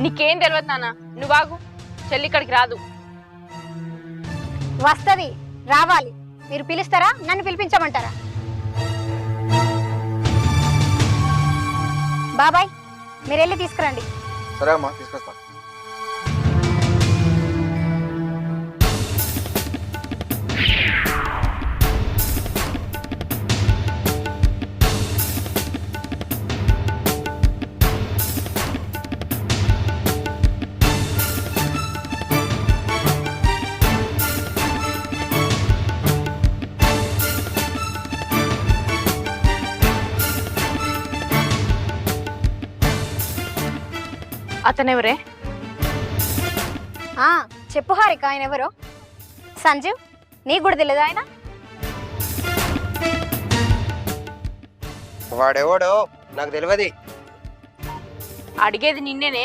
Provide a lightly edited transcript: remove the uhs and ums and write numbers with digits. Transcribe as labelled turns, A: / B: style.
A: నీకేం తెలియదు నాన్న, నువ్వాగు. చెల్లి ఇక్కడికి రాదు.
B: వస్తది, రావాలి. మీరు పిలుస్తారా, నన్ను పిలిపించమంటారా? బాబాయ్, మీరు వెళ్ళి తీసుకురండి.
C: సరే అమ్మా, తీసుకొస్తా.
A: అతనెవరే?
B: చెప్పు హారిక, ఆయన ఎవరో? సంజీవ్, నీకు కూడా తెలియదు ఆయన?
D: వాడెవడో నాకు తెలియదు.
A: అడిగేది నిన్నేనే.